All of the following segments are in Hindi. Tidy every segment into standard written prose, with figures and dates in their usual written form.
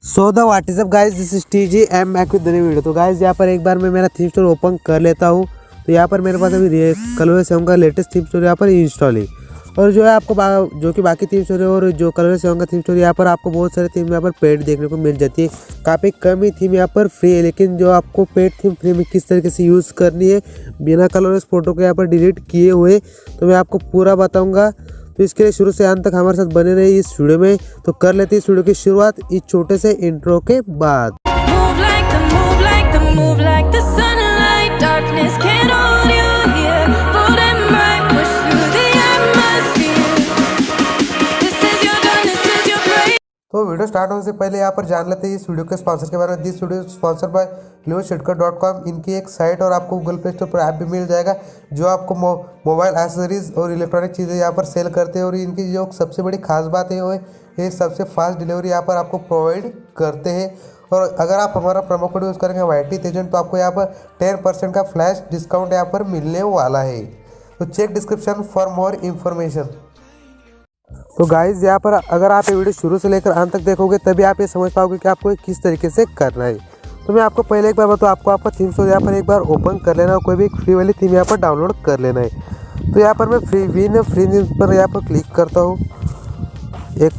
So the what is up guys, this is TG am back with new video. तो गाइस यहाँ पर एक बार मैं मेरा थीम स्टोर ओपन कर लेता हूँ। तो यहाँ पर मेरे पास अभी colorOS का लेटेस्ट थीम स्टोर यहाँ पर इंस्टॉल है। और जो है आपको जो कि बाकी थीम स्टोर है और जो colorOS का थीम स्टोर यहाँ पर आपको बहुत सारे थीम यहाँ पर पेड देखने को मिल जाती है। काफ़ी कम ही थीम यहाँ पर फ्री है, लेकिन जो आपको पेड थीम फ्री में किस तरीके से यूज़ करनी है बिना colorOS फोटो को यहाँ पर डिलीट किए हुए, तो मैं आपको पूरा बताऊँगा। तो इसके लिए शुरू से अंत तक हमारे साथ बने रहिए इस वीडियो में। तो कर लेते हैं इस वीडियो की शुरुआत इस छोटे से इंट्रो के बाद। तो वीडियो स्टार्ट होने से पहले यहाँ पर जान लेते हैं इस वीडियो के स्पॉन्सर के बारे में। This video sponsor by shortcut.com। इनकी एक साइट और आपको गूगल प्ले स्टोर पर ऐप भी मिल जाएगा जो आपको मोबाइल एक्सेसरीज और इलेक्ट्रॉनिक चीज़ें यहाँ पर सेल करते हैं। और इनकी जो सबसे बड़ी खास बात है वो ये सबसे फास्ट डिलीवरी यहाँ पर आपको प्रोवाइड करते हैं। और अगर आप हमारा प्रोमो कोड यूज़ करेंगे YT13 तो आपको यहाँ पर 10% का फ्लैश डिस्काउंट यहाँ पर मिलने वाला है। तो check description for more information. तो गाइज़ यहाँ पर अगर आप ये वीडियो शुरू से लेकर अंत तक देखोगे तभी आप ये समझ पाओगे कि आपको किस तरीके से करना है। तो मैं आपको पहले एक बार बताऊँ, आपको आपका थीम स्टोर यहाँ पर एक बार ओपन कर लेना और कोई भी फ्री वाली थीम यहाँ पर डाउनलोड कर लेना है। तो यहाँ पर मैं फ्री थीम पर यहाँ पर क्लिक करता हूँ।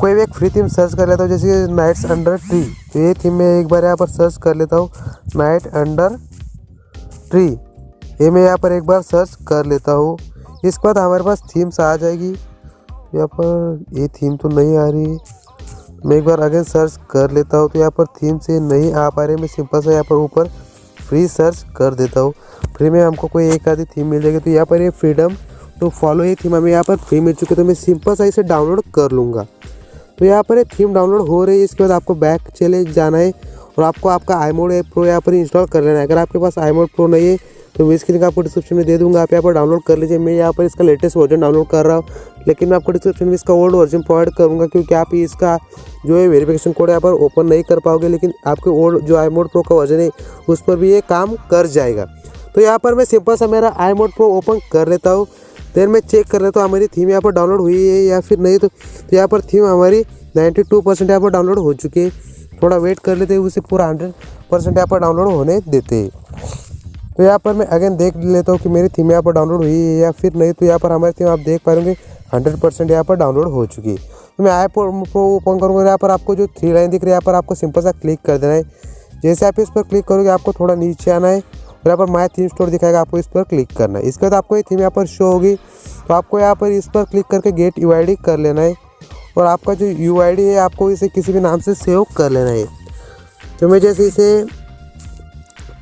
कोई भी एक फ्री थीम सर्च कर लेता हूँ, जैसे नाइट्स अंडर ट्री। तो ये थीम मैं एक बार यहाँ पर सर्च कर लेता हूँ, नाइट अंडर ट्री। ये मैं यहाँ पर एक बार सर्च कर लेता हूँ। इसके बाद हमारे पास थीम्स आ जाएगी। यहाँ पर ये थीम तो नहीं आ रही, मैं एक बार अगेन सर्च कर लेता हूँ। तो यहाँ पर थीम से नहीं आ पा रही, मैं सिंपल सा यहाँ पर ऊपर फ्री सर्च कर देता हूँ। फ्री में हमको कोई एक आधी थीम मिल जाएगी। तो यहाँ पर ये फ्रीडम टू फॉलो ये थीम हमें यहाँ पर फ्री मिल चुकी है, तो मैं सिंपल सा इसे डाउनलोड कर लूँगा। तो यहाँ पर ये थीम डाउनलोड हो रही है। इसके बाद आपको बैक चले जाना है और आपको आपका iMode प्रो यहाँ पर इंस्टॉल कर लेना है। अगर आपके पास iMode प्रो नहीं है तो मैं इसकी लिंक आपको डिस्क्रिप्शन में दे दूंगा, आप यहाँ पर डाउनलोड कर लीजिए। मैं यहाँ पर इसका लेटेस्ट वर्जन डाउनलोड कर रहा हूँ, लेकिन मैं आपको डिस्क्रिप्शन में इसका ओल्ड वर्जन प्रोवाइड करूँगा, क्योंकि आप इसका जो है वेरिफिकेशन कोड यहाँ पर ओपन नहीं कर पाओगे, लेकिन आपके ओल्ड जो iMode प्रो का वर्जन है उस पर भी ये काम कर जाएगा। तो यहाँ पर मैं सिंपल सा मेरा iMode प्रो ओपन कर लेता हूँ। देन मैं चेक कर लेता हूँ हमारी थीम यहाँ पर डाउनलोड हुई है या फिर नहीं। तो यहाँ पर थीम हमारी 92% यहाँ पर डाउनलोड हो चुकी है। थोड़ा वेट कर लेते हैं, उसे पूरा 100% यहाँ पर डाउनलोड होने देते हैं। तो यहाँ पर मैं अगेन देख लेता हूँ कि मेरी थीम यहाँ पर डाउनलोड हुई है या फिर नहीं। तो यहाँ पर हमारी थीम आप देख पाएंगे 100% यहाँ पर डाउनलोड हो चुकी है। तो मैं iMode प्रो ओपन करूँगा। यहाँ पर आपको जो 3 लाइन दिख रही है यहाँ पर आपको सिंपल सा क्लिक कर देना है। जैसे आप इस पर क्लिक करोगे आपको थोड़ा नीचे आना है और यहाँ पर माय थीम स्टोर दिखाएगा, आपको इस पर क्लिक करना है। इसके बाद आपको ये थीम यहाँ पर शो होगी, तो आपको यहाँ पर इस पर क्लिक करके गेट UID कर लेना है। और आपका जो UID है आपको इसे किसी भी नाम से सेव कर लेना है। तो मैं जैसे इसे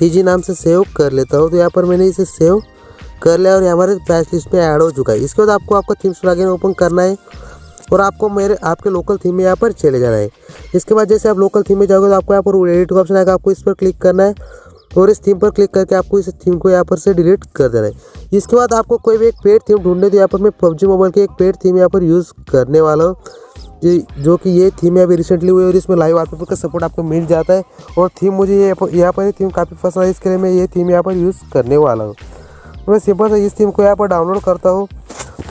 TG नाम से सेव कर लेता हूँ। तो यहाँ पर मैंने इसे सेव कर लिया और ये हमारे पैच लिस्ट पे ऐड हो चुका है। इसके बाद आपको आपका थीम स्टोर अगेन ओपन करना है और आपको आपके लोकल थीम में यहाँ पर चले जाना है। इसके बाद जैसे आप लोकल थीम में जाओगे तो आपको यहाँ पर एडिट का ऑप्शन आएगा, आपको इस पर क्लिक करना है और इस थीम पर क्लिक करके आपको इस थीम को यहाँ पर से डिलीट कर देना है। इसके बाद आपको कोई भी एक पेड थीम ढूंढने, तो यहाँ पर मैं PUBG मोबाइल की एक पेड थीम यहाँ पर यूज़ करने वाला हूँ, जो कि ये थीम है अभी रिसेंटली हुई और इसमें लाइव वॉलपेपर का सपोर्ट आपको मिल जाता है। और थीम मुझे यहाँ पर ये थीम काफ़ी पसंद है, इसके लिए मैं ये थीम यहाँ पर यूज़ करने वाला हूँ। तो मैं सिंपल से इस थीम को यहाँ पर डाउनलोड करता हूँ।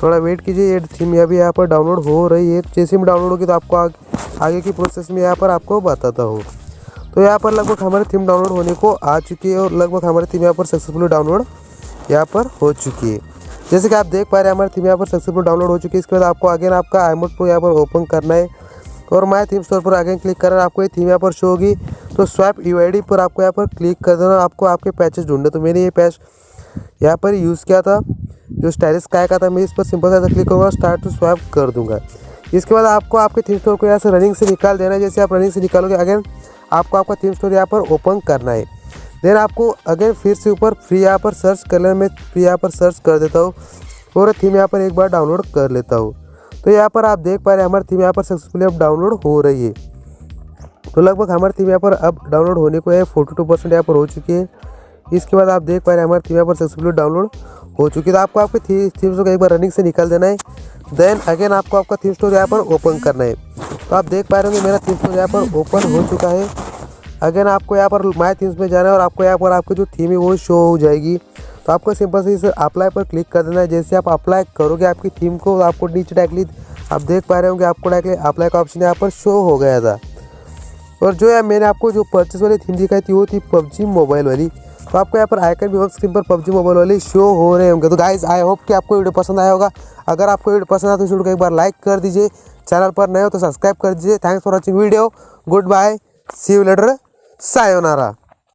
थोड़ा वेट कीजिए, ये थीम अभी यहाँ पर डाउनलोड हो रही है। जैसे ही डाउनलोड होगी तो आपको आगे की प्रोसेस में यहाँ पर आपको बताता हूँ। तो यहाँ पर लगभग हमारी थीम डाउनलोड होने को आ चुकी है और लगभग हमारी थीम यहाँ पर सक्सेसफुली डाउनलोड यहाँ पर हो चुकी है। जैसे कि आप देख पा रहे हैं हमारी थीम यहाँ पर सक्सेसफुल डाउनलोड हो चुकी है। इसके बाद आपको अगेन आपका iMode प्रो यहाँ पर ओपन करना है और माय थीम स्टोर पर अगेन क्लिक करना है। आपको ये थीम यहाँ पर शो होगी, तो स्वैप UID पर आपको यहाँ पर क्लिक कर देना। आपको आपके पैचेस ढूंढने, तो मैंने ये पैच यहाँ पर यूज़ किया था जो स्टाइलिश स्काई का था। मैं इस पर सिंपल सा क्लिक करूँगा, स्टार्ट टू स्वैप कर दूँगा। इसके बाद आपको आपके थीम स्टोर को यहाँ से रनिंग से निकाल देना है। जैसे आप रनिंग से निकालोगे अगेन आपको आपका थीम स्टोर यहाँ पर ओपन करना है। देन आपको अगेन फिर से ऊपर फ्री यहाँ पर सर्च कर लेना। मैं फ्री यहाँ पर सर्च कर देता हूँ और थीम यहाँ पर एक बार डाउनलोड कर लेता हूँ। तो यहाँ पर आप देख पा रहे हैं हमारी थीम यहाँ पर सक्सेसफुली अब डाउनलोड हो रही है। तो लगभग हमारी थीम यहाँ पर अब डाउनलोड होने को है, 42% यहाँ पर हो चुकी है। इसके बाद आप देख पा रहे हैं हमारी थीम यहाँ पर सक्सेसफुली डाउनलोड हो चुकी है। तो आपको आपके थीम स्टोर को एक बार रनिंग से निकाल देना है। देन अगेन आपको आपका थीम स्टोर यहाँ पर ओपन करना है। तो आप देख पा रहे होंगे मेरा थीम स्टोर यहाँ पर ओपन हो चुका है। अगेन आपको यहाँ पर माय थीम्स में जाना है और आपको यहाँ पर आपकी जो थीम है वो शो हो जाएगी। तो आपको सिंपल से इस अप्लाई पर क्लिक कर देना है। जैसे आप अप्लाई करोगे आपकी थीम को, आपको नीचे डायरेक्टली आप देख पा रहे होंगे आपको डायरेक्टली अप्लाई का ऑप्शन यहाँ पर शो हो गया था। और जो है मैंने आपको जो परचेस वाली थीम दिखाई थी वो थी पबजी मोबाइल वाली। तो आपको यहाँ पर आइकन भी ऑन स्क्रीन पर पबजी मोबाइल वाले शो हो रहे होंगे। तो गाइज आई होप कि आपको वीडियो पसंद आया होगा। अगर आपको वीडियो पसंद आया तो इस वीडियो को एक बार लाइक कर दीजिए, चैनल पर नए हो तो सब्सक्राइब कर दीजिए। Thanks for watching video, good bye, see you later, sayonara.